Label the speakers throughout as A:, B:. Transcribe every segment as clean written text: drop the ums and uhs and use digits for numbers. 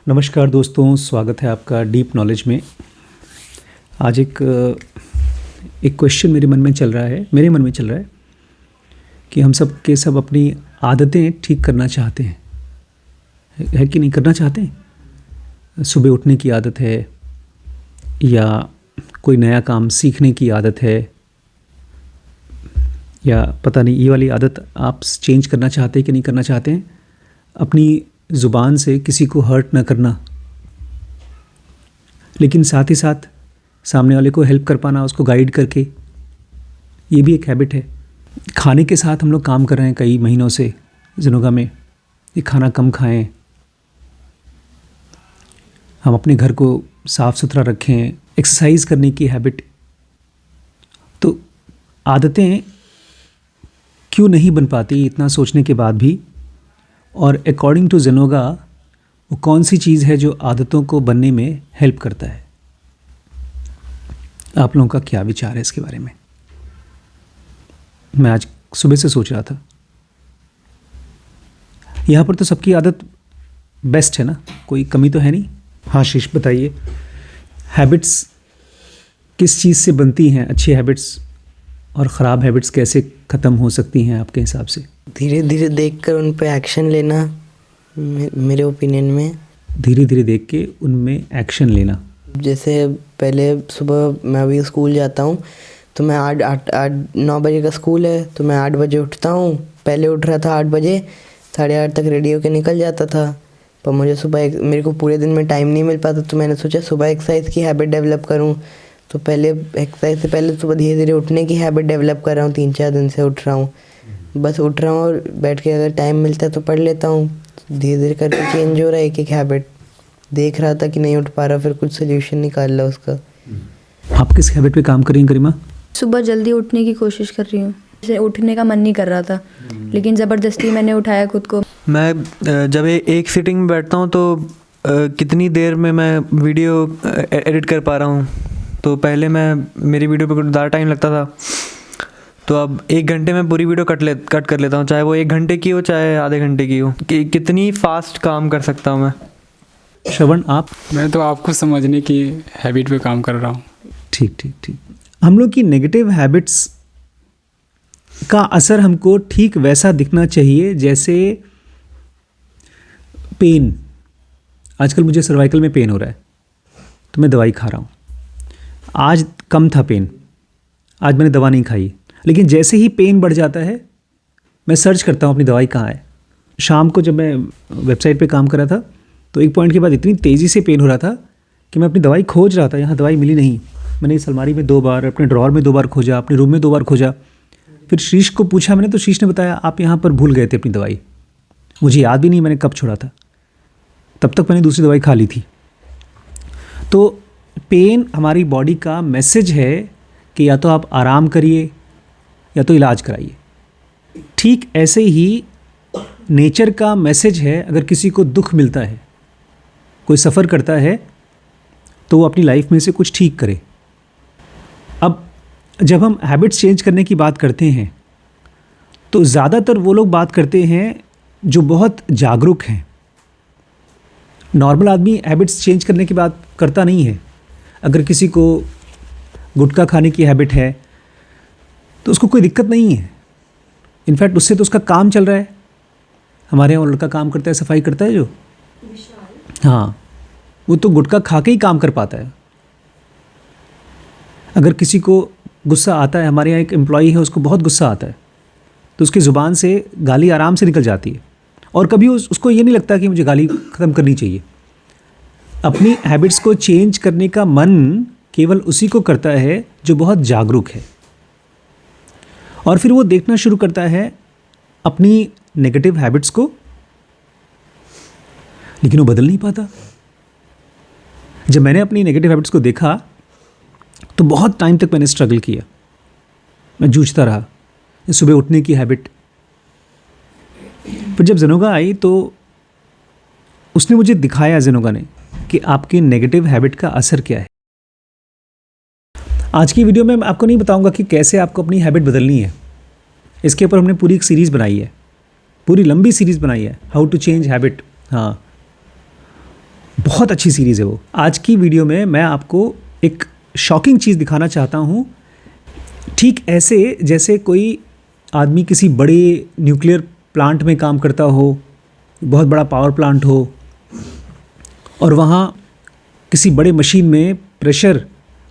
A: नमस्कार दोस्तों, स्वागत है आपका डीप नॉलेज में। आज एक क्वेश्चन मेरे मन में चल रहा है कि हम सब के सब अपनी आदतें ठीक करना चाहते हैं, है कि नहीं करना चाहते हैं। सुबह उठने की आदत है या कोई नया काम सीखने की आदत है या पता नहीं, ये वाली आदत आप चेंज करना चाहते हैं कि नहीं करना चाहते हैं। अपनी ज़ुबान से किसी को हर्ट ना करना, लेकिन साथ ही साथ सामने वाले को हेल्प कर पाना, उसको गाइड करके, ये भी एक हैबिट है। खाने के साथ हम लोग काम कर रहे हैं कई महीनों से ज़िनोगा में, ये खाना कम खाएं, हम अपने घर को साफ़ सुथरा रखें, एक्सरसाइज करने की हैबिट। तो आदतें क्यों नहीं बन पाती इतना सोचने के बाद भी, और अकॉर्डिंग टू ज़िनोगा वो कौन सी चीज़ है जो आदतों को बनने में हेल्प करता है। आप लोगों का क्या विचार है इसके बारे में। मैं आज सुबह से सोच रहा था, यहाँ पर तो सबकी आदत बेस्ट है ना, कोई कमी तो है नहीं। हाँ शीश, बताइए हैबिट्स किस चीज़ से बनती हैं, अच्छी हैबिट्स और ख़राब हैबिट्स कैसे ख़त्म हो सकती हैं आपके हिसाब से।
B: धीरे धीरे देखकर उन पे एक्शन लेना, मेरे ओपिनियन में।
A: धीरे धीरे देख के उनमें एक्शन लेना।
B: जैसे पहले सुबह मैं अभी स्कूल जाता हूँ तो मैं 9 बजे का स्कूल है तो मैं 8 बजे उठता हूँ। पहले उठ रहा था 8 बजे, 8:30 तक रेडी होके निकल जाता था। पर मुझे मेरे को पूरे दिन में टाइम नहीं मिल पाता, तो मैंने सोचा सुबह एक्सरसाइज की हैबिट डेवलप करूँ। तो पहले एक्सरसाइज से पहले सुबह धीरे धीरे उठने की हैबिट डेवलप कर रहा हूँ। 3-4 दिन से उठ रहा हूँ, बस उठ रहा हूँ और बैठ के अगर टाइम मिलता है तो पढ़ लेता हूँ। धीरे धीरे करके चेंज हो रहा है एक हैबिट। देख रहा था कि नहीं उठ पा रहा, फिर कुछ सोल्यूशन निकाल रहा उसका।
A: आप किस हैबिट पे काम कर रही हैं गरिमा?
C: सुबह जल्दी उठने की कोशिश कर रही हूँ। जैसे उठने का मन नहीं कर रहा था, लेकिन ज़बरदस्ती मैंने उठाया खुद को।
D: मैं जब एक सीटिंग में बैठता हूँ तो कितनी देर में मैं वीडियो एडिट कर पा रहा हूँ। तो पहले मेरी वीडियो पे ज़्यादा टाइम लगता था, तो अब 1 घंटे में पूरी वीडियो कट कर लेता हूँ, चाहे वो 1 घंटे की हो चाहे आधे घंटे की हो। कितनी फास्ट काम कर सकता हूँ मैं।
A: श्रवण आप?
E: मैं तो आपको समझने की हैबिट पे काम कर रहा हूँ।
A: ठीक। हम लोग की नेगेटिव हैबिट्स का असर हमको ठीक वैसा दिखना चाहिए जैसे पेन। आजकल मुझे सर्वाइकल में पेन हो रहा है तो मैं दवाई खा रहा हूँ। आज कम था पेन, आज मैंने दवा नहीं खाई, लेकिन जैसे ही पेन बढ़ जाता है मैं सर्च करता हूँ अपनी दवाई कहाँ है। शाम को जब मैं वेबसाइट पे काम कर रहा था तो एक पॉइंट के बाद इतनी तेज़ी से पेन हो रहा था कि मैं अपनी दवाई खोज रहा था, यहाँ दवाई मिली नहीं। मैंने इस अलमारी में 2 बार, अपने ड्रॉअर में 2 बार खोजा, अपने रूम में 2 बार खोजा। फिर शीश को पूछा मैंने, तो शीश ने बताया आप यहाँ पर भूल गए थे अपनी दवाई। मुझे याद भी नहीं मैंने कब छोड़ा था, तब तक मैंने दूसरी दवाई खा ली थी। तो पेन हमारी बॉडी का मैसेज है कि या तो आप आराम करिए या तो इलाज कराइए। ठीक ऐसे ही नेचर का मैसेज है, अगर किसी को दुख मिलता है, कोई सफ़र करता है, तो वो अपनी लाइफ में से कुछ ठीक करे। अब जब हम हैबिट्स चेंज करने की बात करते हैं तो ज़्यादातर वो लोग बात करते हैं जो बहुत जागरूक हैं। नॉर्मल आदमी हैबिट्स चेंज करने की बात करता नहीं है। अगर किसी को गुटखा खाने की हैबिट है तो उसको कोई दिक्कत नहीं है, इनफैक्ट उससे तो उसका काम चल रहा है। हमारे यहाँ लड़का काम करता है, सफाई करता है जो, हाँ, वो तो गुटखा खा के ही काम कर पाता है। अगर किसी को गुस्सा आता है, हमारे यहाँ एक एम्प्लॉई है उसको बहुत गुस्सा आता है, तो उसकी ज़ुबान से गाली आराम से निकल जाती है और कभी उसको ये नहीं लगता कि मुझे गाली ख़त्म करनी चाहिए। अपनी हैबिट्स को चेंज करने का मन केवल उसी को करता है जो बहुत जागरूक है, और फिर वो देखना शुरू करता है अपनी नेगेटिव हैबिट्स को, लेकिन वो बदल नहीं पाता। जब मैंने अपनी नेगेटिव हैबिट्स को देखा तो बहुत टाइम तक मैंने स्ट्रगल किया, मैं जूझता रहा। सुबह उठने की हैबिट, पर जब ज़िनोगा आई तो उसने मुझे दिखाया, ज़िनोगा ने, कि आपकी नेगेटिव हैबिट का असर क्या है। आज की वीडियो में मैं आपको नहीं बताऊंगा कि कैसे आपको अपनी हैबिट बदलनी है। इसके ऊपर हमने पूरी एक सीरीज़ बनाई है, पूरी लंबी सीरीज़ बनाई है, हाउ टू चेंज हैबिट। हाँ, बहुत अच्छी सीरीज़ है वो। आज की वीडियो में मैं आपको एक शॉकिंग चीज़ दिखाना चाहता हूँ। ठीक ऐसे जैसे कोई आदमी किसी बड़े न्यूक्लियर प्लांट में काम करता हो, बहुत बड़ा पावर प्लांट हो, और वहाँ किसी बड़े मशीन में प्रेशर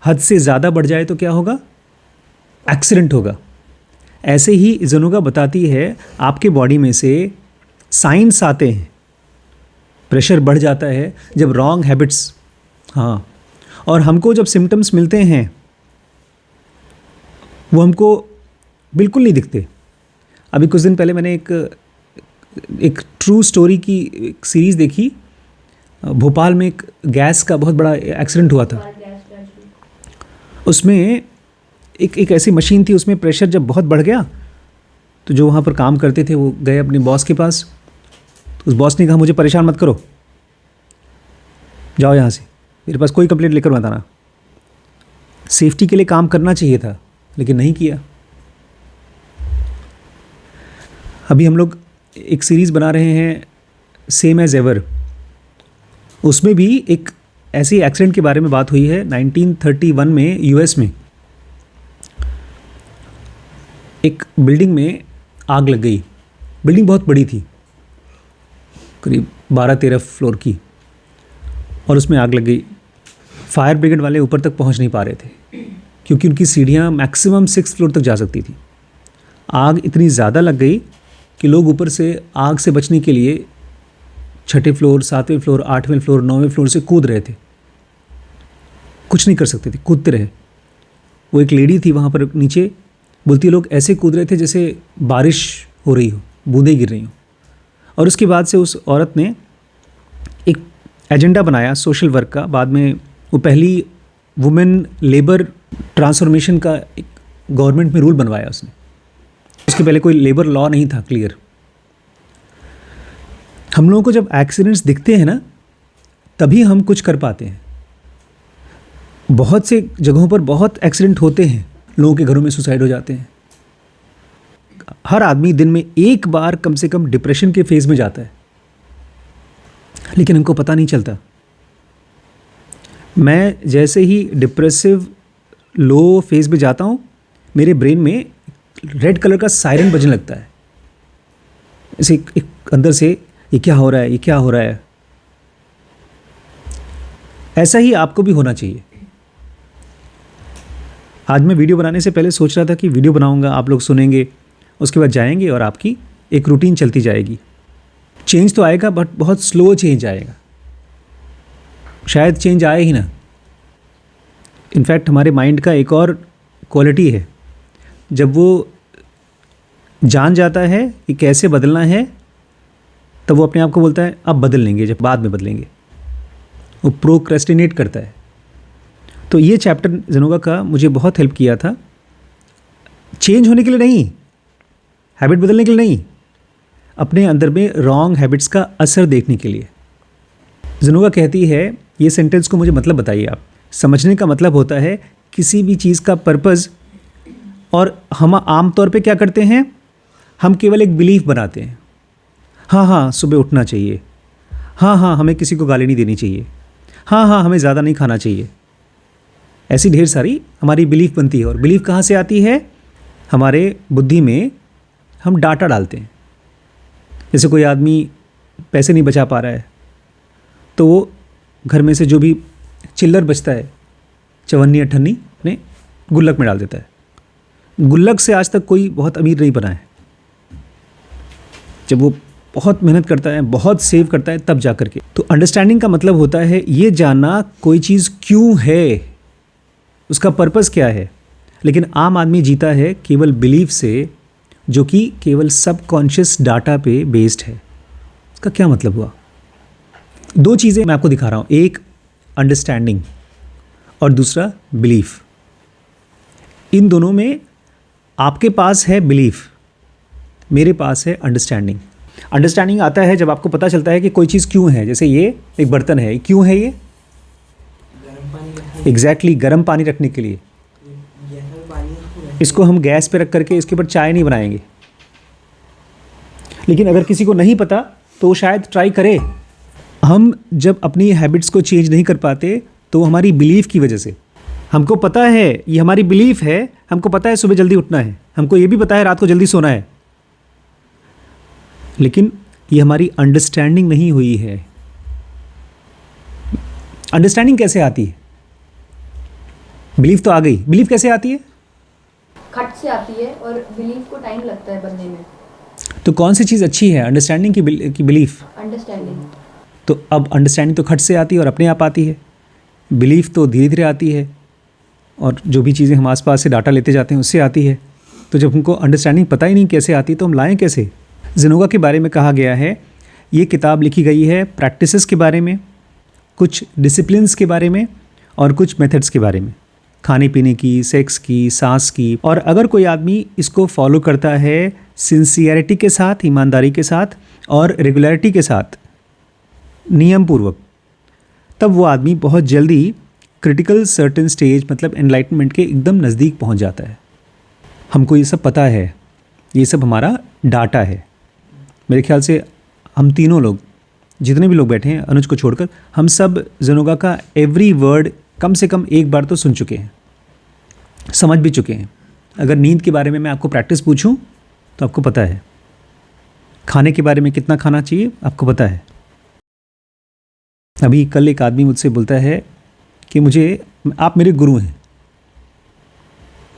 A: हद से ज़्यादा बढ़ जाए तो क्या होगा? एक्सीडेंट होगा। ऐसे ही ज़नोगा बताती है आपके बॉडी में से साइंस आते हैं, प्रेशर बढ़ जाता है जब रॉन्ग हैबिट्स, हाँ, और हमको जब सिम्टम्स मिलते हैं वो हमको बिल्कुल नहीं दिखते। अभी कुछ दिन पहले मैंने एक ट्रू स्टोरी की एक सीरीज़ देखी। भोपाल में एक गैस का बहुत बड़ा एक्सीडेंट हुआ था। उसमें एक ऐसी मशीन थी, उसमें प्रेशर जब बहुत बढ़ गया तो जो वहाँ पर काम करते थे वो गए अपने बॉस के पास। तो उस बॉस ने कहा मुझे परेशान मत करो, जाओ यहाँ से, मेरे पास कोई कंप्लेंट लेकर मत आना। सेफ्टी के लिए काम करना चाहिए था लेकिन नहीं किया। अभी हम लोग एक सीरीज़ बना रहे हैं सेम एज़ एवर। उसमें भी एक ऐसी एक्सीडेंट के बारे में बात हुई है। 1931 में यूएस में एक बिल्डिंग में आग लग गई। बिल्डिंग बहुत बड़ी थी, करीब 12-13 फ्लोर की, और उसमें आग लग गई। फायर ब्रिगेड वाले ऊपर तक पहुंच नहीं पा रहे थे क्योंकि उनकी सीढ़ियां मैक्सिमम 6 फ्लोर तक जा सकती थी। आग इतनी ज़्यादा लग गई कि लोग ऊपर से आग से बचने के लिए 6ठे फ्लोर, 7वें फ्लोर, 8वें फ्लोर, 9वें फ्लोर से कूद रहे थे। कुछ नहीं कर सकते थे, कूदते रहे। वो एक लेडी थी वहाँ पर नीचे, बोलती है लोग ऐसे कूद रहे थे जैसे बारिश हो रही हो, बूंदें गिर रही हो। और उसके बाद से उस औरत ने एक एजेंडा बनाया सोशल वर्क का। बाद में वो पहली वुमेन लेबर ट्रांसफॉर्मेशन का एक गवर्नमेंट में रूल बनवाया उसने। उसके पहले कोई लेबर लॉ नहीं था क्लियर। हम लोगों को जब एक्सीडेंट्स दिखते हैं ना, तभी हम कुछ कर पाते हैं। बहुत से जगहों पर बहुत एक्सीडेंट होते हैं, लोगों के घरों में सुसाइड हो जाते हैं। हर आदमी दिन में एक बार कम से कम डिप्रेशन के फेज में जाता है, लेकिन हमको पता नहीं चलता। मैं जैसे ही डिप्रेसिव लो फेज में जाता हूँ, मेरे ब्रेन में रेड कलर का सायरन बजने लगता है। ऐसे एक अंदर से ये क्या हो रहा है, ये क्या हो रहा है। ऐसा ही आपको भी होना चाहिए। आज मैं वीडियो बनाने से पहले सोच रहा था कि वीडियो बनाऊंगा, आप लोग सुनेंगे, उसके बाद जाएंगे और आपकी एक रूटीन चलती जाएगी। चेंज तो आएगा बट बहुत स्लो चेंज आएगा, शायद चेंज आए ही ना। इनफैक्ट हमारे माइंड का एक और क्वालिटी है, जब वो जान जाता है कि कैसे बदलना है तब वो अपने आप को बोलता है अब बदल लेंगे, जब बाद में बदलेंगे। वो प्रोक्रेस्टिनेट करता है। तो ये चैप्टर ज़नोगा का मुझे बहुत हेल्प किया था। चेंज होने के लिए नहीं, हैबिट बदलने के लिए नहीं, अपने अंदर में रॉन्ग हैबिट्स का असर देखने के लिए। ज़नोगा कहती है, ये सेंटेंस को मुझे मतलब बताइए आप। समझने का मतलब होता है किसी भी चीज़ का पर्पज़, और हम आम तौर पे क्या करते हैं, हम केवल एक बिलीफ बनाते हैं। हाँ हाँ सुबह उठना चाहिए, हाँ हाँ हमें किसी को गाली नहीं देनी चाहिए, हाँ हाँ हमें ज़्यादा नहीं खाना चाहिए। ऐसी ढेर सारी हमारी बिलीफ बनती है। और बिलीफ कहाँ से आती है? हमारे बुद्धि में हम डाटा डालते हैं। जैसे कोई आदमी पैसे नहीं बचा पा रहा है तो वो घर में से जो भी चिल्लर बचता है, चवन्नी अठन्नी, अपने गुल्लक में डाल देता है। गुल्लक से आज तक कोई बहुत अमीर नहीं बना है। जब वो बहुत मेहनत करता है, बहुत सेव करता है, तब जा कर के। तो अंडरस्टैंडिंग का मतलब होता है ये जानना कोई चीज़ क्यों है, उसका पर्पस क्या है। लेकिन आम आदमी जीता है केवल बिलीफ से, जो कि केवल सबकॉन्शियस डाटा पे बेस्ड है। इसका क्या मतलब हुआ? दो चीज़ें मैं आपको दिखा रहा हूँ, एक अंडरस्टैंडिंग और दूसरा बिलीफ। इन दोनों में आपके पास है बिलीफ, मेरे पास है अंडरस्टैंडिंग। अंडरस्टैंडिंग आता है जब आपको पता चलता है कि कोई चीज़ क्यों है। जैसे ये एक बर्तन है, क्यों है ये? एग्जैक्टली गर्म पानी रखने के लिए। इसको हम गैस पे रख करके इसके ऊपर चाय नहीं बनाएंगे। लेकिन अगर किसी को नहीं पता तो वो शायद ट्राई करे, हम जब अपनी हैबिट्स को चेंज नहीं कर पाते तो वो हमारी बिलीफ की वजह से। हमको पता है, ये हमारी बिलीफ है, हमको पता है सुबह जल्दी उठना है, हमको ये भी पता है रात को जल्दी सोना है, लेकिन ये हमारी अंडरस्टैंडिंग नहीं हुई है। अंडरस्टैंडिंग कैसे आती है? बिलीफ तो आ गई, बिलीफ कैसे आती है?
C: खट से आती है और बिलीफ को टाइम लगता है बनने में।
A: तो कौन सी चीज़ अच्छी है, अंडरस्टैंडिंग की बिलीफ?
C: अंडरस्टैंडिंग।
A: तो अब अंडरस्टैंडिंग तो खट से आती है और अपने आप आती है, बिलीफ तो धीरे धीरे आती है और जो भी चीज़ें हम आसपास से डाटा लेते जाते हैं उससे आती है। तो जब हमको अंडरस्टैंडिंग पता ही नहीं कैसे आती तो हम लाएं कैसे? ज़ेनोगा के बारे में कहा गया है, ये किताब लिखी गई है प्रैक्टिसेस के बारे में, कुछ डिसिप्लिन्स के बारे में और कुछ मेथड्स के बारे में, खाने पीने की, सेक्स की, सांस की। और अगर कोई आदमी इसको फॉलो करता है सिंसियरिटी के साथ, ईमानदारी के साथ और रेगुलरिटी के साथ, नियम पूर्वक, तब वो आदमी बहुत जल्दी क्रिटिकल सर्टेन स्टेज मतलब एनलाइटनमेंट के एकदम नज़दीक पहुंच जाता है। हमको ये सब पता है, ये सब हमारा डाटा है। मेरे ख्याल से हम तीनों लोग, जितने भी लोग बैठे हैं अनुज को छोड़कर, हम सब ज़ेनोगा का एवरी वर्ड कम से कम एक बार तो सुन चुके हैं, समझ भी चुके हैं। अगर नींद के बारे में मैं आपको प्रैक्टिस पूछूं तो आपको पता है, खाने के बारे में कितना खाना चाहिए आपको पता है। अभी कल एक आदमी मुझसे बोलता है कि आप मेरे गुरु हैं।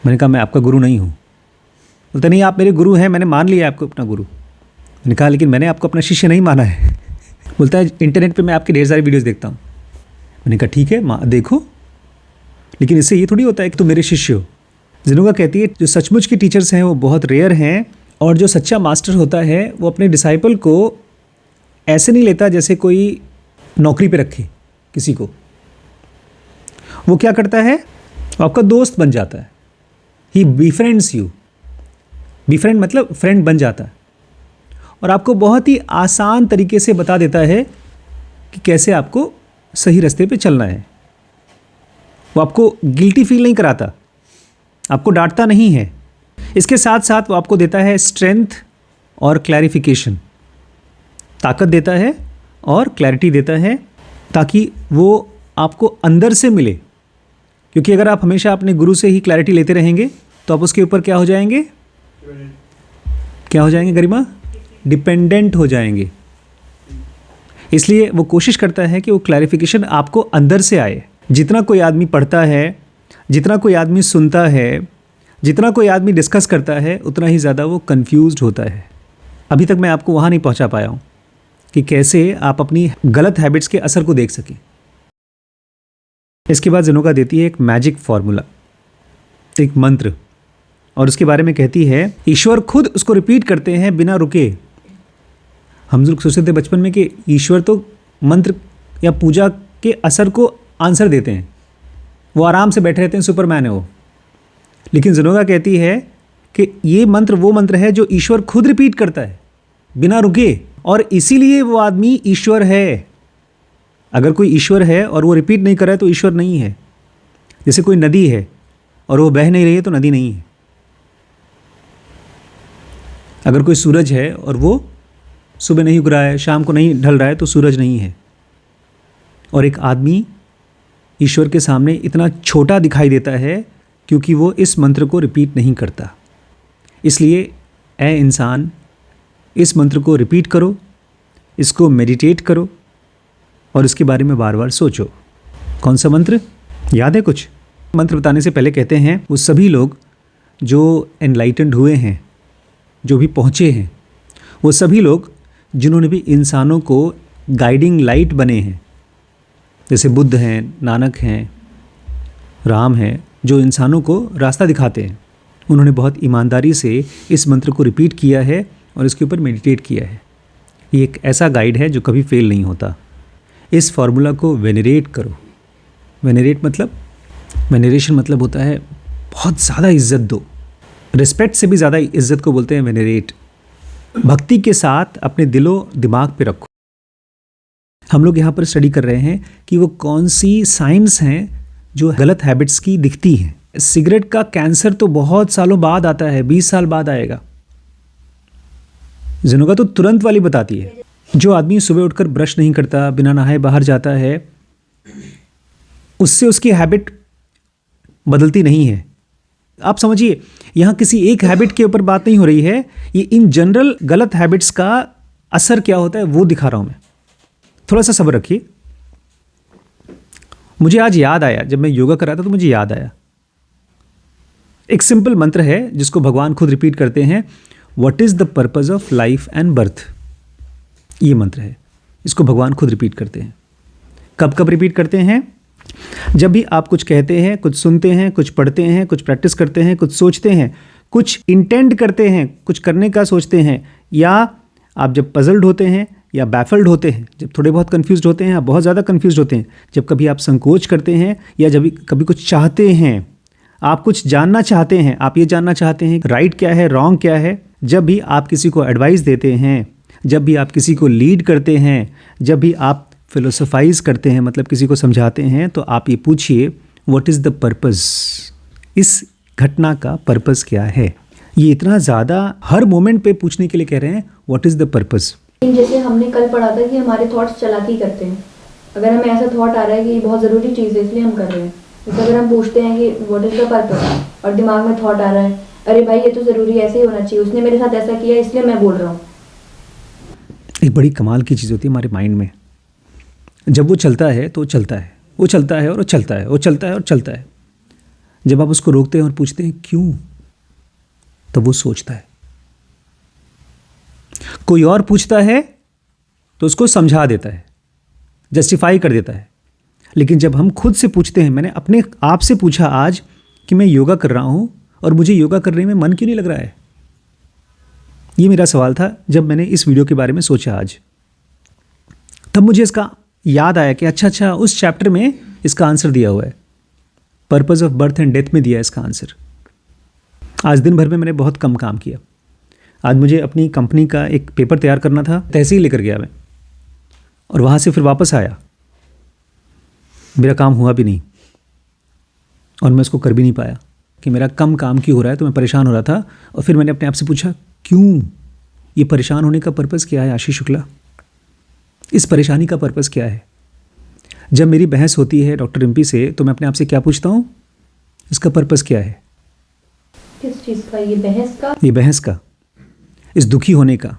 A: मैंने कहा मैं आपका गुरु नहीं हूँ। बोलता नहीं आप मेरे गुरु हैं, मैंने मान लिया आपको अपना गुरु। मैंने कहा लेकिन मैंने आपको अपना शिष्य नहीं माना है। बोलता है इंटरनेट पे मैं आपके ढेर सारी वीडियोस देखता हूँ। मैंने कहा ठीक है देखो, लेकिन इससे ये थोड़ी होता है कि तुम मेरे शिष्य हो। ज़ेनोगा कहती है जो सचमुच के टीचर्स हैं वो बहुत रेयर हैं, और जो सच्चा मास्टर होता है वो अपने डिसाइपल को ऐसे नहीं लेता जैसे कोई नौकरी पे रखे किसी को। वो क्या करता है, वो आपका दोस्त बन जाता है। ही बीफ्रेंड्स यू। बीफ्रेंड मतलब फ्रेंड बन जाता है और आपको बहुत ही आसान तरीके से बता देता है कि कैसे आपको सही रास्ते पे चलना है। वो आपको गिल्टी फील नहीं कराता, आपको डांटता नहीं है। इसके साथ साथ वो आपको देता है स्ट्रेंथ और क्लैरिफिकेशन, ताकत देता है और क्लैरिटी देता है, ताकि वो आपको अंदर से मिले। क्योंकि अगर आप हमेशा अपने गुरु से ही क्लैरिटी लेते रहेंगे तो आप उसके ऊपर क्या हो जाएंगे, क्या हो जाएंगे गरिमा? डिपेंडेंट हो जाएंगे। इसलिए वो कोशिश करता है कि वो क्लैरिफिकेशन आपको अंदर से आए। जितना कोई आदमी पढ़ता है, जितना कोई आदमी सुनता है, जितना कोई आदमी डिस्कस करता है, उतना ही ज़्यादा वो कंफ्यूज्ड होता है। अभी तक मैं आपको वहाँ नहीं पहुँचा पाया हूँ कि कैसे आप अपनी गलत हैबिट्स के असर को देख सकें। इसके बाद ज़ेनोगा देती है एक मैजिक फार्मूला, एक मंत्र, और उसके बारे में कहती है ईश्वर खुद उसको रिपीट करते हैं बिना रुके। हम लोग सोचते थे बचपन में कि ईश्वर तो मंत्र या पूजा के असर को आंसर देते हैं, वो आराम से बैठे रहते हैं, सुपरमैन है वो। लेकिन ज़ेनोगा कहती है कि ये मंत्र वो मंत्र है जो ईश्वर खुद रिपीट करता है बिना रुके, और इसीलिए वो आदमी ईश्वर है। अगर कोई ईश्वर है और वो रिपीट नहीं कर रहा है तो ईश्वर नहीं है। जैसे कोई नदी है और वो बह नहीं रही है तो नदी नहीं है। अगर कोई सूरज है और वो सुबह नहीं उग रहा है, शाम को नहीं ढल रहा है तो सूरज नहीं है। और एक आदमी ईश्वर के सामने इतना छोटा दिखाई देता है क्योंकि वो इस मंत्र को रिपीट नहीं करता। इसलिए ऐ इंसान, इस मंत्र को रिपीट करो, इसको मेडिटेट करो और इसके बारे में बार बार सोचो। कौन सा मंत्र याद है? कुछ मंत्र बताने से पहले कहते हैं वो सभी लोग जो एनलाइटेंड हुए हैं, जो भी पहुँचे हैं, वो सभी लोग जिन्होंने भी इंसानों को गाइडिंग लाइट बने हैं, जैसे बुद्ध हैं, नानक हैं, राम हैं, जो इंसानों को रास्ता दिखाते हैं, उन्होंने बहुत ईमानदारी से इस मंत्र को रिपीट किया है और इसके ऊपर मेडिटेट किया है। ये एक ऐसा गाइड है जो कभी फेल नहीं होता। इस फार्मूला को वेनरेट करो। वेनरेट मतलब, वेनरेशन मतलब होता है बहुत ज़्यादा इज्जत दो। रिस्पेक्ट से भी ज़्यादा इज्जत को बोलते हैं वेनरेट। भक्ति के साथ अपने दिलो दिमाग पे रखो। हम लोग यहाँ पर स्टडी कर रहे हैं कि वो कौन सी साइंस हैं जो गलत हैबिट्स की दिखती हैं। सिगरेट का कैंसर तो बहुत सालों बाद आता है, 20 साल बाद आएगा। ज़ेनोगा तो तुरंत वाली बताती है जो आदमी सुबह उठकर ब्रश नहीं करता, बिना नहाए बाहर जाता है, उससे उसकी हैबिट बदलती नहीं है। आप समझिए, यहाँ किसी एक हैबिट के ऊपर बात नहीं हो रही है, ये इन जनरल गलत हैबिट्स का असर क्या होता है वो दिखा रहा हूँ मैं। थोड़ा सा सब्र रखिए। मुझे आज याद आया, जब मैं योगा कर रहा था तो मुझे याद आया, एक सिंपल मंत्र है जिसको भगवान खुद रिपीट करते हैं, what is the purpose of life and birth. ये मंत्र है, इसको भगवान खुद रिपीट करते हैं। कब कब रिपीट करते हैं? जब भी आप कुछ कहते हैं, कुछ सुनते हैं, कुछ पढ़ते हैं, कुछ प्रैक्टिस करते हैं, कुछ सोचते हैं, कुछ इंटेंड करते हैं, कुछ करने का सोचते हैं, या आप जब पजल्ड होते हैं या बैफल्ड होते हैं, जब थोड़े बहुत कंफ्यूज्ड होते हैं या बहुत ज़्यादा कंफ्यूज्ड होते हैं, जब कभी आप संकोच करते हैं या जब कभी कुछ चाहते हैं, आप कुछ जानना चाहते हैं, आप ये जानना चाहते हैं राइट क्या है, रॉन्ग क्या है, जब भी आप किसी को एडवाइस देते हैं, जब भी आप किसी को लीड करते हैं, जब भी आप फिलोसोफाइज करते हैं, मतलब किसी को समझाते हैं, तो आप ये पूछिए व्हाट इज़ द पर्पज़, इस घटना का पर्पज़ क्या है। ये इतना ज़्यादा हर मोमेंट पे पूछने के लिए कह रहे हैं व्हाट इज़ द पर्पज़।
C: जैसे हमने कल पढ़ा था कि हमारे थॉट्स चालाकी करते हैं। अगर हमें ऐसा थॉट आ रहा है कि ये बहुत ज़रूरी चीज़ है इसलिए हम कर रहे हैं, जैसे अगर हम पूछते हैं कि व्हाट इज़ द पर्पज़ और दिमाग में थॉट आ रहा है, अरे भाई ये तो ज़रूरी ऐसे ही होना चाहिए, उसने मेरे साथ ऐसा किया इसलिए मैं बोल रहा हूँ।
A: एक बड़ी कमाल की चीज़ होती है हमारे माइंड में, जब वो चलता है तो चलता है, वो चलता है और वो चलता है, वो चलता है और चलता है। जब आप उसको रोकते हैं और पूछते हैं क्यों, तब वो सोचता है। कोई और पूछता है तो उसको समझा देता है, जस्टिफाई कर देता है। लेकिन जब हम खुद से पूछते हैं, मैंने अपने आप से पूछा आज कि मैं योगा कर रहा हूँ और मुझे योगा करने में मन क्यों नहीं लग रहा है, ये मेरा सवाल था जब मैंने इस वीडियो के बारे में सोचा आज। तब मुझे इसका याद आया कि अच्छा उस चैप्टर में इसका आंसर दिया हुआ है, purpose of birth and death में दिया है इसका आंसर। आज दिन भर में मैंने बहुत कम काम किया। आज मुझे अपनी कंपनी का एक पेपर तैयार करना था, तहसील लेकर गया मैं, और वहाँ से फिर वापस आया, मेरा काम हुआ भी नहीं और मैं उसको कर भी नहीं पाया कि मेरा कम काम क्यों हो रहा है। तो मैं परेशान हो रहा था और फिर मैंने अपने आप से पूछा क्यों, ये परेशान होने का पर्पज़ क्या है आशीष शुक्ला, इस परेशानी का पर्पज़ क्या है। जब मेरी बहस होती है डॉक्टर रिम्पी से तो मैं अपने आप से क्या पूछता हूँ, इसका पर्पज़ क्या है,
C: किस चीज़ का, ये बहस का,
A: ये बहस का, इस दुखी होने का।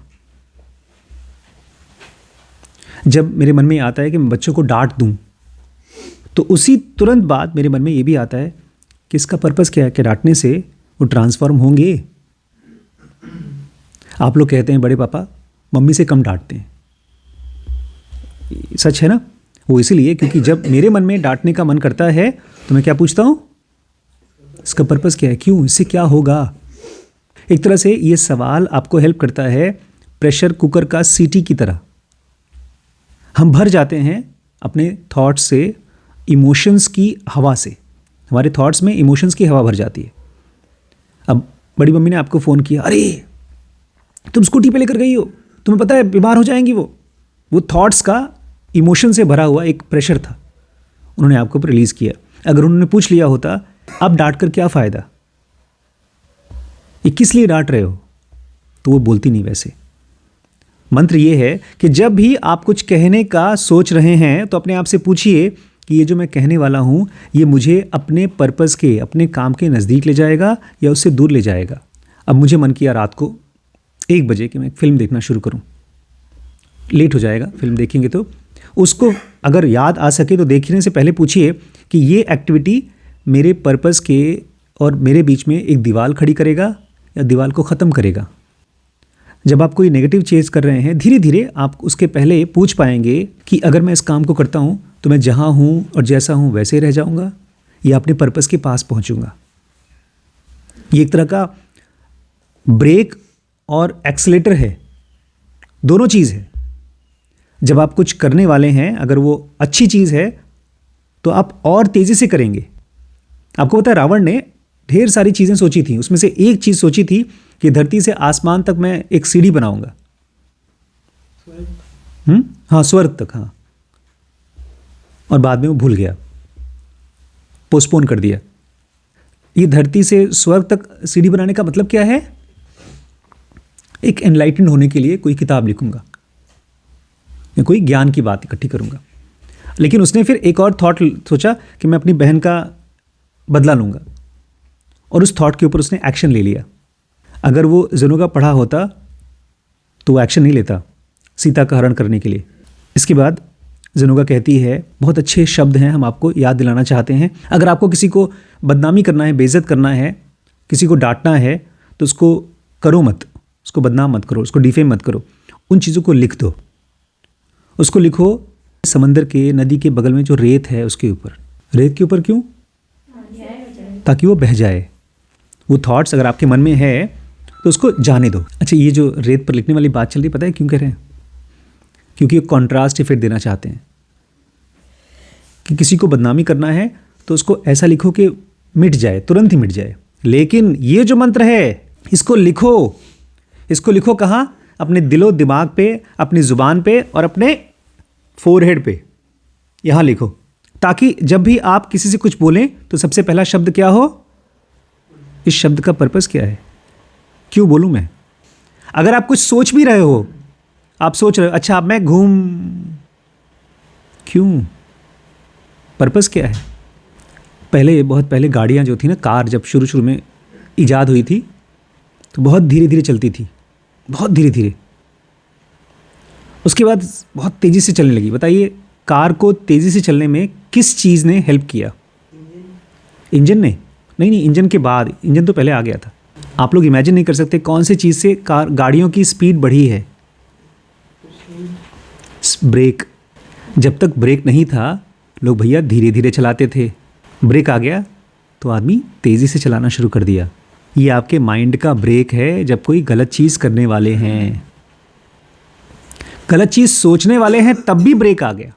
A: जब मेरे मन में आता है कि मैं बच्चों को डांट दूं, तो उसी तुरंत बाद मेरे मन में ये भी आता है कि इसका पर्पज़ क्या है, कि डांटने से वो ट्रांसफॉर्म होंगे। आप लोग कहते हैं बड़े पापा मम्मी से कम डांटते हैं, सच है ना। वो इसीलिए क्योंकि जब मेरे मन में डांटने का मन करता है तो मैं क्या पूछता हूँ, इसका पर्पज़ क्या है, क्यों, इससे क्या होगा। एक तरह से ये सवाल आपको हेल्प करता है प्रेशर कुकर का सीटी की तरह। हम भर जाते हैं अपने थॉट्स से, इमोशंस की हवा से, हमारे थॉट्स में इमोशंस की हवा भर जाती है। अब बड़ी मम्मी ने आपको फ़ोन किया, अरे तुम स्कूटी पे लेकर गई हो, तुम्हें पता है बीमार हो जाएंगी वो थॉट्स का इमोशन से भरा हुआ एक प्रेशर था, उन्होंने आपको रिलीज़ किया। अगर उन्होंने पूछ लिया होता अब डांट कर क्या फ़ायदा, ये किस लिए डांट रहे हो, तो वो बोलती नहीं। वैसे मंत्र ये है कि जब भी आप कुछ कहने का सोच रहे हैं तो अपने आप से पूछिए कि ये जो मैं कहने वाला हूँ ये मुझे अपने पर्पज़ के, अपने काम के नज़दीक ले जाएगा या उससे दूर ले जाएगा। अब मुझे मन किया रात को 1 बजे कि मैं फ़िल्म देखना शुरू करूँ, लेट हो जाएगा फिल्म देखेंगे, तो उसको अगर याद आ सके तो देखने से पहले पूछिए कि ये एक्टिविटी मेरे पर्पज़ के और मेरे बीच में एक दीवार खड़ी करेगा या दीवार को ख़त्म करेगा। जब आप कोई नेगेटिव चीज़ कर रहे हैं, धीरे धीरे आप उसके पहले पूछ पाएंगे कि अगर मैं इस काम को करता हूँ तो मैं जहाँ हूँ और जैसा हूँ वैसे ही रह जाऊँगा या अपने पर्पज़ के पास पहुँचूँगा। ये एक तरह का ब्रेक और एक्सीलेटर है, दोनों चीज़ है। जब आप कुछ करने वाले हैं, अगर वो अच्छी चीज़ है तो आप और तेज़ी से करेंगे। आपको पता है रावण ने ढेर सारी चीज़ें सोची थी, उसमें से एक चीज़ सोची थी कि धरती से आसमान तक मैं एक सीढ़ी बनाऊंगा। हाँ, स्वर्ग तक, हाँ। और बाद में वो भूल गया, पोस्टपोन कर दिया। ये धरती से स्वर्ग तक सीढ़ी बनाने का मतलब क्या है, एक एनलाइटेंड होने के लिए कोई किताब लिखूंगा, मैं कोई ज्ञान की बात इकट्ठी करूँगा। लेकिन उसने फिर एक और थॉट सोचा कि मैं अपनी बहन का बदला लूँगा, और उस थॉट के ऊपर उसने एक्शन ले लिया। अगर वो ज़ेनोगा पढ़ा होता तो वो एक्शन नहीं लेता सीता का हरण करने के लिए। इसके बाद ज़ेनोगा कहती है, बहुत अच्छे शब्द हैं, हम आपको याद दिलाना चाहते हैं। अगर आपको किसी को बदनामी करना है, बेइज्जत करना है, किसी को डांटना है, तो उसको करो मत, उसको बदनाम मत करो, उसको डिफेम मत करो। उन चीज़ों को लिख दो। उसको लिखो समंदर के, नदी के बगल में जो रेत है उसके ऊपर। रेत के ऊपर क्यों? ताकि वो बह जाए। वो थॉट्स अगर आपके मन में है तो उसको जाने दो। अच्छा, ये जो रेत पर लिखने वाली बात चल रही, पता है क्यों कह रहे हैं? क्योंकि एक कॉन्ट्रास्ट इफेक्ट देना चाहते हैं कि किसी को बदनामी करना है तो उसको ऐसा लिखो कि मिट जाए, तुरंत ही मिट जाए। लेकिन ये जो मंत्र है, इसको लिखो। इसको लिखो कहाँ? अपने दिलो दिमाग पे, अपनी ज़ुबान पे और अपने फोरहेड पे, यहाँ लिखो, ताकि जब भी आप किसी से कुछ बोलें तो सबसे पहला शब्द क्या हो? इस शब्द का पर्पस क्या है? क्यों बोलूँ मैं? अगर आप कुछ सोच भी रहे हो, आप सोच रहे हो अच्छा अब मैं क्यों? पर्पस क्या है? पहले, बहुत पहले गाड़ियाँ जो थी ना, कार जब शुरू में ईजाद हुई थी तो बहुत धीरे धीरे चलती थी, बहुत धीरे धीरे। उसके बाद बहुत तेज़ी से चलने लगी। बताइए, कार को तेज़ी से चलने में किस चीज़ ने हेल्प किया? इंजन ने? नहीं, इंजन के बाद, इंजन तो पहले आ गया था। आप लोग इमेजिन नहीं कर सकते कौन सी चीज़ से गाड़ियों की स्पीड बढ़ी है। ब्रेक। जब तक ब्रेक नहीं था, लोग भैया धीरे धीरे चलाते थे। ब्रेक आ गया तो आदमी तेज़ी से चलाना शुरू कर दिया। ये आपके माइंड का ब्रेक है जब कोई गलत चीज़ करने वाले हैं, गलत चीज़ सोचने वाले हैं, तब भी ब्रेक आ गया।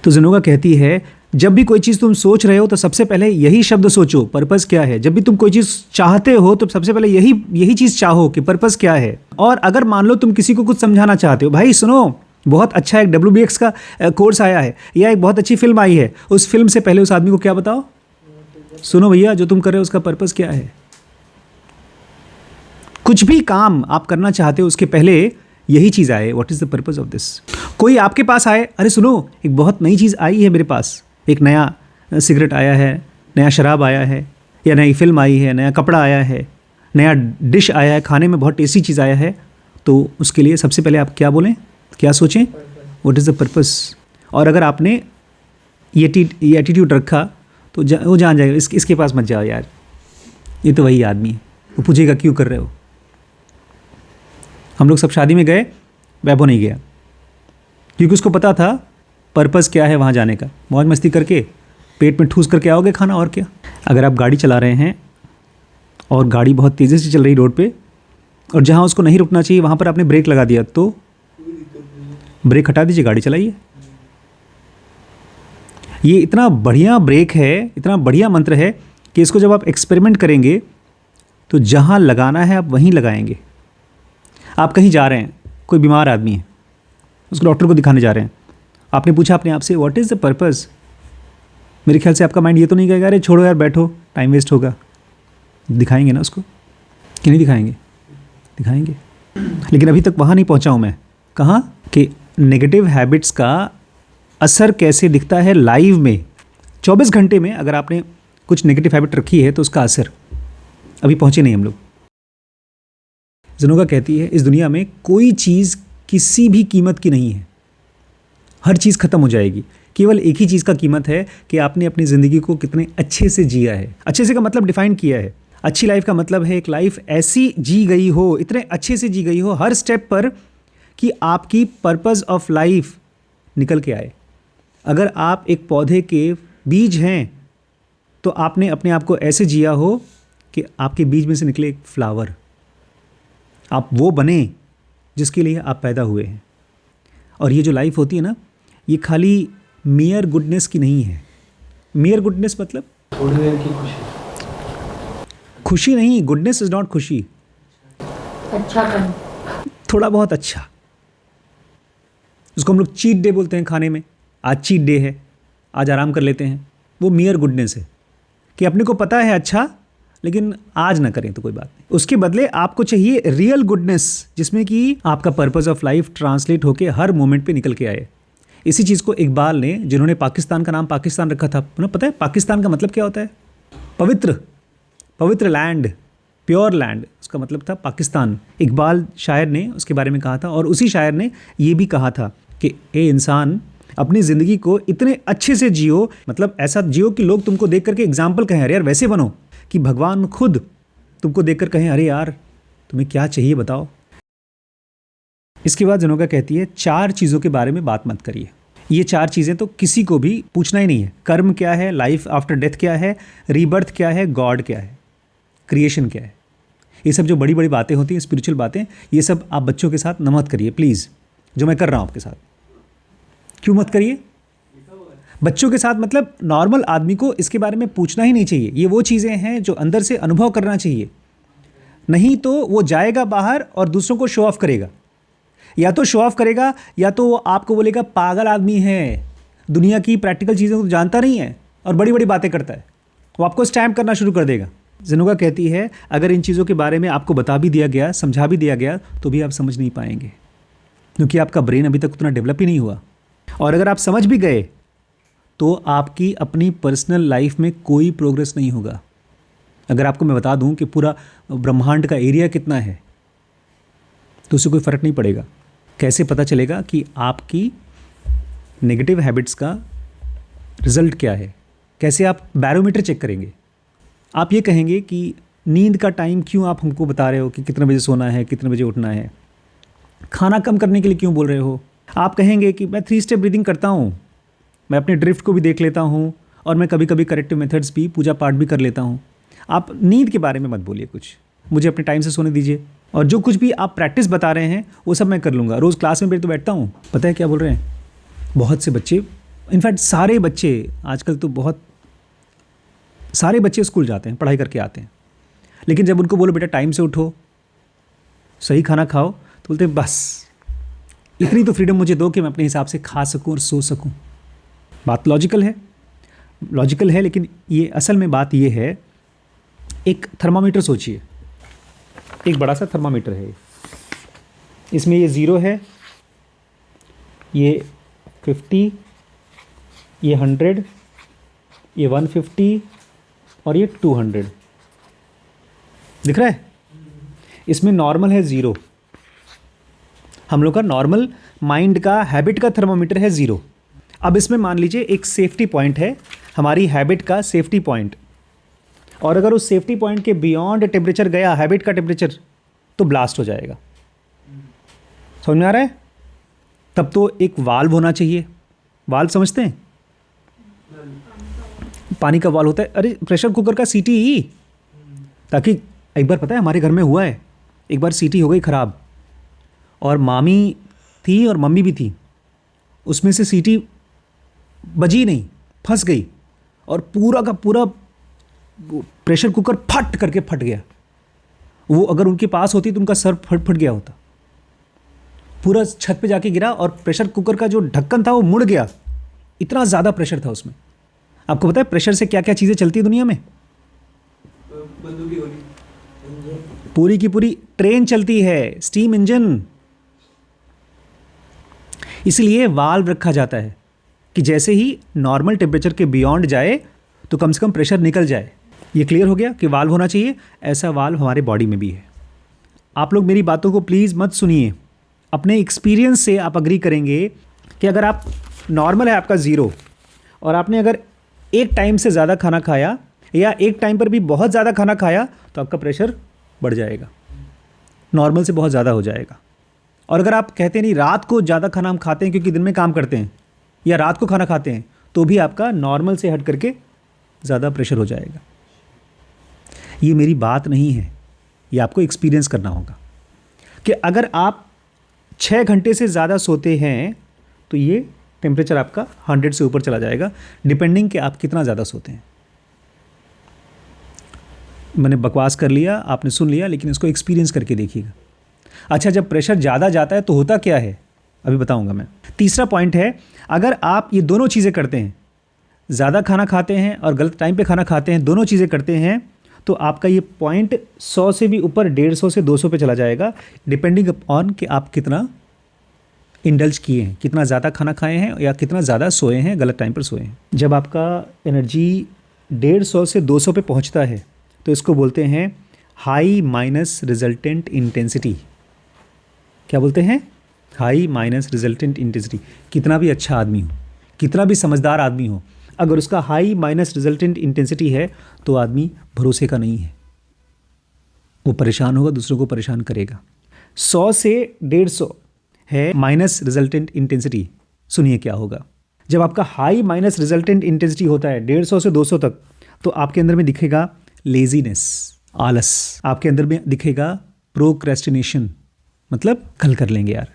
A: तो ज़ेनोगा कहती है, जब भी कोई चीज़ तुम सोच रहे हो तो सबसे पहले यही शब्द सोचो, पर्पस क्या है। जब भी तुम कोई चीज़ चाहते हो तो सबसे पहले यही चीज़ चाहो कि पर्पस क्या है। और अगर मान लो तुम किसी को कुछ समझाना चाहते हो, भाई सुनो, बहुत अच्छा एक WBX का कोर्स आया है या एक बहुत अच्छी फिल्म आई है, उस फिल्म से पहले उस आदमी को क्या बताओ? सुनो भैया, जो तुम कर रहे हो उसका पर्पस क्या है। कुछ भी काम आप करना चाहते हो उसके पहले यही चीज़ आए, what is the purpose of this. कोई आपके पास आए, अरे सुनो एक बहुत नई चीज़ आई है मेरे पास, एक नया सिगरेट आया है, नया शराब आया है, या नई फिल्म आई है, नया कपड़ा आया है, नया डिश आया है, खाने में बहुत टेस्टी चीज़ आया है, तो उसके लिए सबसे पहले आप क्या बोलें, क्या सोचें? What is the purpose. और अगर आपने ये एटीट्यूड रखा तो वो जान जाएगा, इसके पास मत जाओ यार, ये तो वही आदमी है। वो पूछेगा क्यों कर रहे हो। हम लोग सब शादी में गए, वैभव नहीं गया क्योंकि उसको पता था पर्पस क्या है वहाँ जाने का। मौज मस्ती करके पेट में ठूस करके आओगे खाना, और क्या। अगर आप गाड़ी चला रहे हैं और गाड़ी बहुत तेज़ी से चल रही रोड पे, और जहाँ उसको नहीं रुकना चाहिए वहाँ पर आपने ब्रेक लगा दिया, तो ब्रेक हटा दीजिए, गाड़ी चलाइए। ये इतना बढ़िया ब्रेक है, इतना बढ़िया मंत्र है कि इसको जब आप एक्सपेरिमेंट करेंगे तो जहाँ लगाना है आप वहीं लगाएंगे। आप कहीं जा रहे हैं, कोई बीमार आदमी है, उसको डॉक्टर को दिखाने जा रहे हैं, आपने पूछा अपने आप से व्हाट इज़ द पर्पस। मेरे ख्याल से आपका माइंड ये तो नहीं कहेगा अरे छोड़ो यार बैठो टाइम वेस्ट होगा। दिखाएंगे ना उसको कि नहीं दिखाएंगे? दिखाएंगे। लेकिन अभी तक वहाँ नहीं पहुँचा हूँ मैं। कहाँ? कि नेगेटिव हैबिट्स का असर कैसे दिखता है लाइव में। 24 घंटे में अगर आपने कुछ नेगेटिव हैबिट रखी है तो उसका असर अभी पहुँचे नहीं हम लोग। ज़ेनोगा कहती है इस दुनिया में कोई चीज़ किसी भी कीमत की नहीं है, हर चीज़ ख़त्म हो जाएगी। केवल एक ही चीज़ का कीमत है कि आपने अपनी ज़िंदगी को कितने अच्छे से जिया है। अच्छे से का मतलब डिफ़ाइन किया है। अच्छी लाइफ का मतलब है एक लाइफ ऐसी जी गई हो, इतने अच्छे से जी गई हो हर स्टेप पर कि आपकी पर्पस ऑफ लाइफ निकल के आए। अगर आप एक पौधे के बीज हैं तो आपने अपने आप को ऐसे जिया हो कि आपके बीज में से निकले एक फ्लावर, आप वो बने जिसके लिए आप पैदा हुए हैं। और ये जो लाइफ होती है ना, ये खाली मियर गुडनेस की नहीं है। मियर गुडनेस मतलब
D: थोड़ी देर की खुशी।
A: खुशी नहीं, गुडनेस इज़ नॉट खुशी।
C: अच्छा कम,
A: थोड़ा बहुत अच्छा, उसको हम लोग चीट डे बोलते हैं खाने में। आज चीट डे है, आज आराम कर लेते हैं, वो मियर गुडनेस है कि अपने को पता है अच्छा, लेकिन आज ना करें तो कोई बात नहीं। उसके बदले आपको चाहिए रियल गुडनेस, जिसमें कि आपका पर्पस ऑफ लाइफ ट्रांसलेट होके हर मोमेंट पे निकल के आए। इसी चीज़ को इकबाल ने, जिन्होंने पाकिस्तान का नाम पाकिस्तान रखा था, उन्हें पता है पाकिस्तान का मतलब क्या होता है? पवित्र, पवित्र लैंड, प्योर लैंड, उसका मतलब था पाकिस्तान। इकबाल शायर ने उसके बारे में कहा था, और उसी शायर ने ये भी कहा था कि ए इंसान, अपनी ज़िंदगी को इतने अच्छे से जियो, मतलब ऐसा जियो कि लोग तुमको देख करके एग्जाम्पल कहें, अरे यार वैसे बनो कि भगवान खुद तुमको देख कर कहें, अरे यार तुम्हें क्या चाहिए बताओ। इसके बाद जनोगा कहती है 4 चीज़ों के बारे में बात मत करिए। ये 4 चीज़ें तो किसी को भी पूछना ही नहीं है। कर्म क्या है, लाइफ आफ्टर डेथ क्या है, रीबर्थ क्या है, गॉड क्या है, क्रिएशन क्या है। ये सब जो बड़ी बड़ी बातें होती हैं, स्पिरिचुअल बातें, ये सब आप बच्चों के साथ न मत करिए प्लीज़, जो मैं कर रहा हूँ आपके साथ। क्यों मत करिए? बच्चों के साथ मतलब नॉर्मल आदमी को इसके बारे में पूछना ही नहीं चाहिए। ये वो चीज़ें हैं जो अंदर से अनुभव करना चाहिए, नहीं तो वो जाएगा बाहर और दूसरों को शो ऑफ करेगा। या तो शो ऑफ करेगा, या तो वो आपको बोलेगा पागल आदमी है, दुनिया की प्रैक्टिकल चीज़ें तो जानता नहीं है और बड़ी बड़ी बातें करता है। वो आपको स्टैम्प करना शुरू कर देगा। जनोगा कहती है अगर इन चीज़ों के बारे में आपको बता भी दिया गया, समझा भी दिया गया, तो भी आप समझ नहीं पाएंगे, क्योंकि आपका ब्रेन अभी तक उतना डेवलप ही नहीं हुआ। और अगर आप समझ भी गए तो आपकी अपनी पर्सनल लाइफ में कोई प्रोग्रेस नहीं होगा। अगर आपको मैं बता दूं कि पूरा ब्रह्मांड का एरिया कितना है, तो उससे कोई फ़र्क नहीं पड़ेगा। कैसे पता चलेगा कि आपकी नेगेटिव हैबिट्स का रिज़ल्ट क्या है? कैसे आप बैरोमीटर चेक करेंगे? आप ये कहेंगे कि नींद का टाइम क्यों आप हमको बता रहे हो कि कितने बजे सोना है, कितने बजे उठना है? खाना कम करने के लिए क्यों बोल रहे हो? आप कहेंगे कि मैं 3 स्टेप ब्रीदिंग करता हूँ, मैं अपने ड्रिफ्ट को भी देख लेता हूँ, और मैं कभी कभी करेक्टिव मेथड्स भी, पूजा पाठ भी कर लेता हूँ। आप नींद के बारे में मत बोलिए कुछ, मुझे अपने टाइम से सोने दीजिए। और जो कुछ भी आप प्रैक्टिस बता रहे हैं वो सब मैं कर लूँगा। रोज़ क्लास में तो बैठता हूँ। पता है क्या बोल रहे हैं बहुत से बच्चे, इनफैक्ट सारे बच्चे आजकल तो, बहुत सारे बच्चे स्कूल जाते हैं, पढ़ाई करके आते हैं, लेकिन जब उनको बोलो बेटा टाइम से उठो, सही खाना खाओ, तो बोलते हैं बस इतनी तो फ्रीडम मुझे दो कि मैं अपने हिसाब से खा सकूं और सो सकूं। बात लॉजिकल है, लेकिन ये असल में बात ये है, एक थर्मामीटर सोचिए, एक बड़ा सा थर्मामीटर है, इसमें ये 0 है, ये 50, ये 100, ये 150 और ये 200। दिख रहा है? इसमें नॉर्मल है 0। हम लोग का नॉर्मल माइंड का, हैबिट का थर्मामीटर है 0। अब इसमें मान लीजिए एक सेफ्टी पॉइंट है, हमारी हैबिट का सेफ्टी पॉइंट, और अगर उस सेफ्टी पॉइंट के बियॉन्ड टेम्परेचर गया, हैबिट का टेम्परेचर, तो ब्लास्ट हो जाएगा। समझ में आ रहा है? तब तो एक वाल्व होना चाहिए। वाल्व समझते हैं? पानी का वाल्व होता है, अरे प्रेशर कुकर का सीटी ही, ताकि एक बार पता है हमारे घर में हुआ है, एक बार सीटी हो गई ख़राब, और मामी थी और मम्मी भी थी, उसमें से सीटी बजी नहीं, फंस गई, और पूरा का पूरा प्रेशर कुकर फट करके फट गया। वो अगर उनके पास होती तो उनका सर फट गया होता, पूरा छत पे जाके गिरा, और प्रेशर कुकर का जो ढक्कन था वो मुड़ गया, इतना ज़्यादा प्रेशर था उसमें। आपको पता है प्रेशर से क्या क्या चीज़ें चलती है दुनिया में? पूरी की पूरी ट्रेन चलती है, स्टीम इंजन। इसलिए वाल्व रखा जाता है कि जैसे ही नॉर्मल टेम्परेचर के बियॉन्ड जाए तो कम से कम प्रेशर निकल जाए। ये क्लियर हो गया कि वाल्व होना चाहिए। ऐसा वाल्व हमारे बॉडी में भी है। आप लोग मेरी बातों को प्लीज़ मत सुनिए, अपने एक्सपीरियंस से आप अग्री करेंगे कि अगर आप नॉर्मल है आपका 0, और आपने अगर एक टाइम से ज़्यादा खाना खाया, या एक टाइम पर भी बहुत ज़्यादा खाना खाया, तो आपका प्रेशर बढ़ जाएगा, नॉर्मल से बहुत ज़्यादा हो जाएगा। और अगर आप कहते नहीं रात को ज़्यादा खाना हम खाते हैं क्योंकि दिन में काम करते हैं, या रात को खाना खाते हैं, तो भी आपका नॉर्मल से हट करके ज़्यादा प्रेशर हो जाएगा। ये मेरी बात नहीं है, ये आपको एक्सपीरियंस करना होगा कि अगर आप 6 घंटे से ज़्यादा सोते हैं तो ये टेम्परेचर आपका 100 से ऊपर चला जाएगा, डिपेंडिंग कि आप कितना ज़्यादा सोते हैं। मैंने बकवास कर लिया, आपने सुन लिया, लेकिन इसको एक्सपीरियंस करके देखिएगा। अच्छा, जब प्रेशर ज़्यादा जाता है तो होता क्या है, अभी बताऊंगा मैं। तीसरा पॉइंट है, अगर आप ये दोनों चीज़ें करते हैं, ज़्यादा खाना खाते हैं और गलत टाइम पे खाना खाते हैं, दोनों चीज़ें करते हैं, तो आपका ये पॉइंट 100 से भी ऊपर 150 से 200 पे चला जाएगा, डिपेंडिंग ऑन कि आप कितना इंडल्ज किए हैं, कितना ज़्यादा खाना खाए हैं या कितना ज़्यादा सोए हैं, गलत टाइम पर सोए हैं। जब आपका एनर्जी 150 से 200 पे पहुंचता है तो इसको बोलते हैं हाई माइनस रिजल्टेंट इंटेंसिटी। क्या बोलते हैं? High minus resultant intensity. कितना भी अच्छा आदमी हो, कितना भी समझदार आदमी हो, अगर उसका हाई माइनस रिजल्टेंट इंटेंसिटी है तो आदमी भरोसे का नहीं है, वो परेशान होगा, दूसरों को परेशान करेगा। 100 से 150 है माइनस रिजल्टेंट इंटेंसिटी। सुनिए क्या होगा जब आपका हाई माइनस रिजल्टेंट इंटेंसिटी होता है 150 से 200 तक, तो आपके अंदर में दिखेगा लेजीनेस, आलस, आपके अंदर में दिखेगा प्रोक्रेस्टिनेशन, मतलब कल कर लेंगे यार।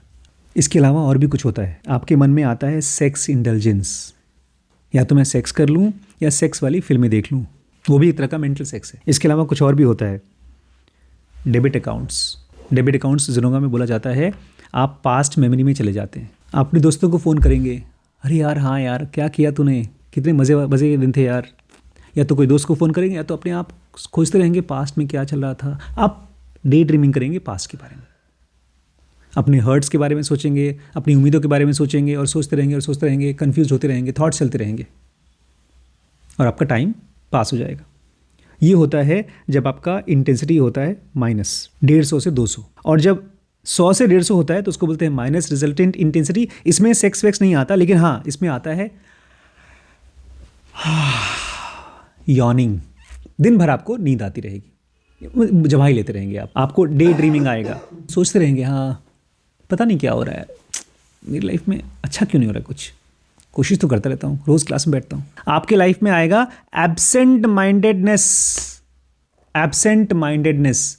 A: इसके अलावा और भी कुछ होता है, आपके मन में आता है सेक्स इंडल्जेंस, या तो मैं सेक्स कर लूँ या सेक्स वाली फिल्में देख लूँ, वो भी एक तरह का मेंटल सेक्स है। इसके अलावा कुछ और भी होता है, डेबिट अकाउंट्स। डेबिट अकाउंट्स जिनोंगा में बोला जाता है आप पास्ट मेमोरी में चले जाते हैं। आप अपने दोस्तों को फ़ोन करेंगे, अरे यार हाँ यार क्या किया तूने, कितने मज़े के दिन थे यार। या तो कोई दोस्त को फ़ोन करेंगे या तो अपने आप खोजते रहेंगे पास्ट में क्या चल रहा था। आप डे ड्रीमिंग करेंगे पास्ट के बारे में, अपने हर्ट्स के बारे में सोचेंगे, अपनी उम्मीदों के बारे में सोचेंगे और सोचते रहेंगे, कन्फ्यूज होते रहेंगे, थॉट्स चलते रहेंगे और आपका टाइम पास हो जाएगा। ये होता है जब आपका इंटेंसिटी होता है माइनस 150 से 200, और जब 100 से 150 होता है तो उसको बोलते हैं माइनस रिजल्टेंट इंटेंसिटी। इसमें सेक्स वेक्स नहीं आता, लेकिन हाँ इसमें आता है यॉर्निंग। दिन भर आपको नींद आती रहेगी, जवाई लेते रहेंगे आप, आपको डे ड्रीमिंग आएगा, सोचते रहेंगे हाँ पता नहीं क्या हो रहा है मेरी लाइफ में, अच्छा क्यों नहीं हो रहा कुछ, कोशिश तो करता रहता हूँ, रोज़ क्लास में बैठता हूँ। आपके लाइफ में आएगा एब्सेंट माइंडेडनेस। एब्सेंट माइंडेडनेस,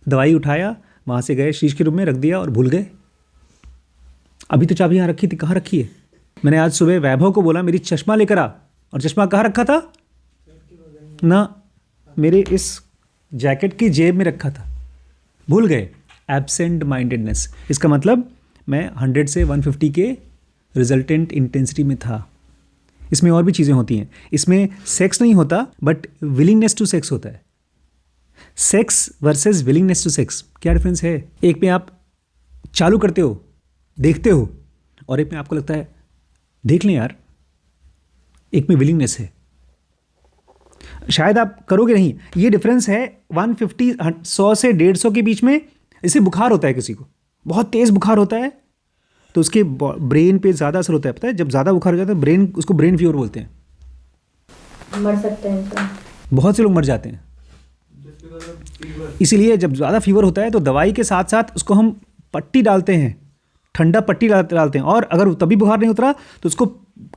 A: दवाई उठाया, वहाँ से गए शीश के रूम में रख दिया और भूल गए। अभी तो चाबी यहाँ रखी थी, कहाँ रखी है? मैंने आज सुबह वैभव को बोला मेरी चश्मा लेकर आ, और चश्मा कहाँ रखा था ना, मेरे इस जैकेट की जेब में रखा था, भूल गए। एब्सेंट माइंडेडनेस, इसका मतलब मैं 100 से 150 के रिजल्टेंट इंटेंसिटी में था। इसमें और भी चीज़ें होती हैं, इसमें सेक्स नहीं होता बट विलिंगनेस टू सेक्स होता है। Sex versus willingness to sex, क्या डिफरेंस है? एक में आप चालू करते हो, देखते हो, और एक में आपको लगता है देख लें यार, एक में विलिंगनेस है, शायद आप करोगे नहीं। ये डिफरेंस है 100 से 150 के बीच में। इसे बुखार होता है, किसी को बहुत तेज़ बुखार होता है तो उसके ब्रेन पे ज़्यादा असर होता है, पता है? जब ज़्यादा बुखार हो जाता है ब्रेन, उसको ब्रेन फीवर बोलते हैं,
C: मर सकते हैं इंसान।
A: बहुत से लोग मर जाते हैं। इसीलिए जब ज़्यादा फीवर होता है तो दवाई के साथ साथ उसको हम पट्टी डालते हैं, ठंडा पट्टी डालते हैं, और अगर तभी बुखार नहीं उतरा तो उसको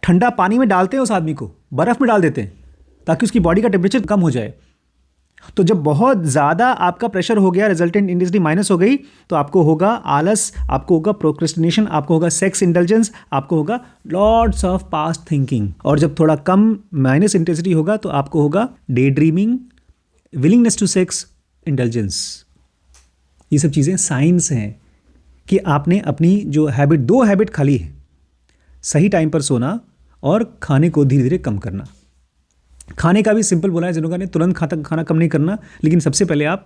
A: ठंडा पानी में डालते हैं, उस आदमी को बर्फ़ में डाल देते हैं ताकि उसकी बॉडी का टेम्परेचर कम हो जाए। तो जब बहुत ज़्यादा आपका प्रेशर हो गया, रिजल्टेंट इंटेंसिटी माइनस हो गई, तो आपको होगा आलस, आपको होगा प्रोक्रेस्टिनेशन, आपको होगा सेक्स इंडल्जेंस, आपको होगा लॉट्स ऑफ पास्ट थिंकिंग। और जब थोड़ा कम माइनस इंटेंसिटी होगा तो आपको होगा day dreaming, willingness to sex, indulgence. ये सब चीज़ें साइंस हैं कि आपने अपनी जो हैबिट, 2 हैबिट खाली है, सही टाइम पर सोना और खाने को धीरे धीरे कम करना। खाने का भी सिंपल बोला है जिन्होंने, तुरंत खाना कम नहीं करना, लेकिन सबसे पहले आप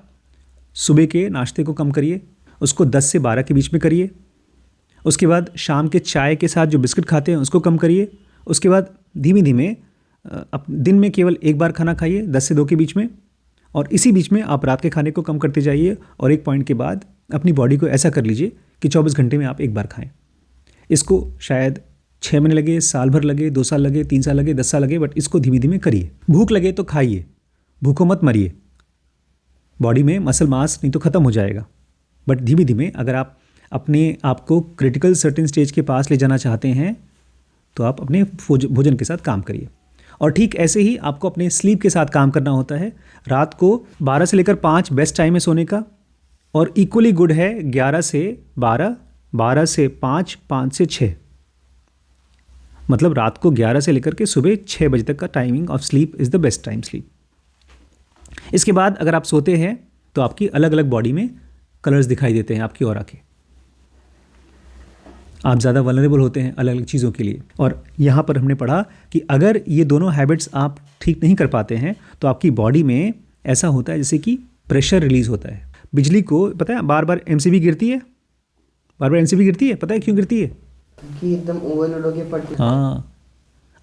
A: सुबह के नाश्ते को कम करिए, उसको 10 से 12 के बीच में करिए। उसके बाद शाम के चाय के साथ जो बिस्किट खाते हैं उसको कम करिए। उसके बाद धीमे धीमे दिन में केवल 1 बार खाना खाइए 10 से 2 के बीच में, और इसी बीच में आप रात के खाने को कम करते जाइए। और एक पॉइंट के बाद अपनी बॉडी को ऐसा कर लीजिए कि 24 घंटे में आप 1 बार खाएं। इसको शायद 6 महीने लगे, साल भर लगे, 2 साल लगे, 3 साल लगे, 10 साल लगे, बट इसको धीमे धीमे करिए। भूख लगे तो खाइए, भूखों मत मरिए, बॉडी में मसल मास नहीं तो ख़त्म हो जाएगा। बट धीमे धीमे अगर आप अपने आप को क्रिटिकल सर्टेन स्टेज के पास ले जाना चाहते हैं तो आप अपने भोजन के साथ काम करिए। और ठीक ऐसे ही आपको अपने स्लीप के साथ काम करना होता है। रात को 12 से लेकर 5 बेस्ट टाइम है सोने का, और इक्वली गुड है 11 से 12, 12 से 5, 5 से 6, मतलब रात को 11 से लेकर के सुबह 6 बजे तक का timing of sleep is the best time sleep. इसके बाद अगर आप सोते हैं तो आपकी अलग अलग बॉडी में कलर्स दिखाई देते हैं आपकी ऑरा के, आप ज़्यादा वल्नरेबल होते हैं अलग अलग चीज़ों के लिए। और यहाँ पर हमने पढ़ा कि अगर ये दोनों हैबिट्स आप ठीक नहीं कर पाते हैं तो आपकी बॉडी में ऐसा होता है जैसे कि प्रेशर रिलीज होता है। बिजली को पता है बार बार एमसीबी गिरती है, बार बार एमसीबी गिरती है, पता है क्यों गिरती है?
B: कि एकदम ओवरलोड होके पड़ती।
A: हाँ,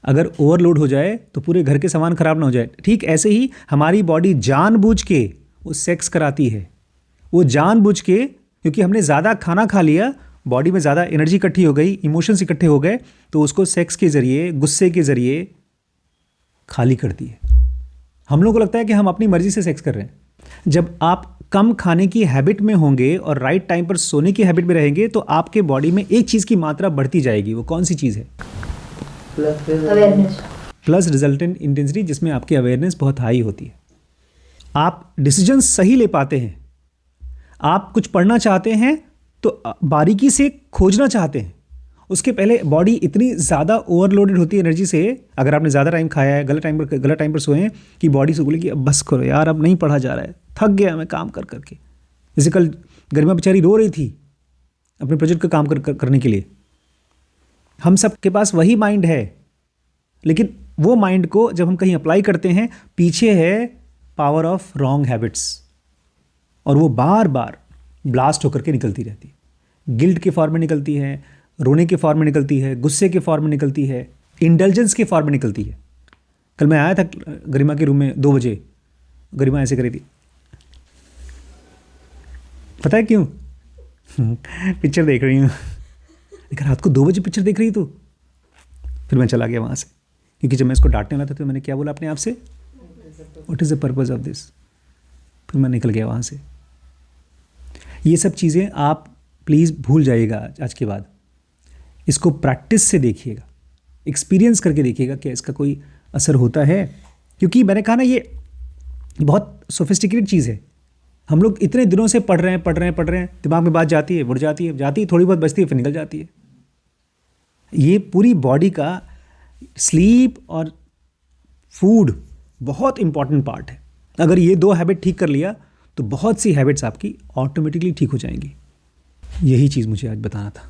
A: अगर ओवरलोड हो जाए तो पूरे घर के सामान खराब ना हो जाए। ठीक ऐसे ही हमारी बॉडी जानबूझ के वो सेक्स कराती है, वो जानबूझ के, क्योंकि हमने ज़्यादा खाना खा लिया, बॉडी में ज़्यादा एनर्जी इकट्ठी हो गई, इमोशंस इकट्ठे हो गए, तो उसको सेक्स के ज़रिए, गुस्से के ज़रिए खाली करती है। हम लोगों को लगता है कि हम अपनी मर्ज़ी से सेक्स कर रहे हैं। जब आप कम खाने की हैबिट में होंगे और राइट टाइम पर सोने की हैबिट में रहेंगे तो आपके बॉडी में एक चीज़ की मात्रा बढ़ती जाएगी। वो कौन सी चीज़ है?
C: अवेयरनेस।
A: प्लस रिजल्टेंट इंटेंसिटी, जिसमें आपकी अवेयरनेस बहुत हाई होती है। आप डिसीजंस सही ले पाते हैं। आप कुछ पढ़ना चाहते हैं तो बारीकी से खोजना चाहते हैं। उसके पहले बॉडी इतनी ज़्यादा ओवरलोडेड होती है एनर्जी से, अगर आपने ज़्यादा टाइम खाया है, गलत टाइम पर सोए हैं, कि बॉडी से बोले कि अब बस करो यार, अब नहीं पढ़ा जा रहा है, थक गया मैं काम कर करके। जैसे कल गरिमा बेचारी रो रही थी अपने प्रोजेक्ट का काम करने के लिए। हम सब के पास वही माइंड है, लेकिन वो माइंड को जब हम कहीं अप्लाई करते हैं, पीछे है पावर ऑफ रॉन्ग हैबिट्स, और वो बार बार ब्लास्ट होकर के निकलती रहती है। गिल्ट के फॉर्म में निकलती है, रोने के फॉर्म में निकलती है, गुस्से के फॉर्म में निकलती है, इंटेलिजेंस के फॉर्म में निकलती है। कल मैं आया था गरिमा के रूम में 2 बजे, गरिमा ऐसे करी थी, पता है क्यों? पिक्चर देख रही हूँ। लेकिन रात को 2 बजे पिक्चर देख रही तू? फिर मैं चला गया वहाँ से, क्योंकि जब मैं इसको डांटने वाला था तो मैंने क्या बोला अपने आप से, what is the purpose of this. फिर मैं निकल गया वहाँ से। ये सब चीज़ें आप प्लीज़ भूल जाइएगा आज के बाद। इसको प्रैक्टिस से देखिएगा, एक्सपीरियंस करके देखिएगा कि इसका कोई असर होता है। क्योंकि मैंने कहा ना, ये बहुत सोफिस्टिकेटेड चीज़ है। हम लोग इतने दिनों से पढ़ रहे हैं, दिमाग में बात जाती है, उड़ जाती है, थोड़ी बहुत बचती है, फिर निकल जाती है। ये पूरी बॉडी का स्लीप और फूड बहुत इंपॉर्टेंट पार्ट है। अगर ये 2 हैबिट ठीक कर लिया तो बहुत सी हैबिट्स आपकी ऑटोमेटिकली ठीक हो जाएंगी। यही चीज़ मुझे आज बताना था।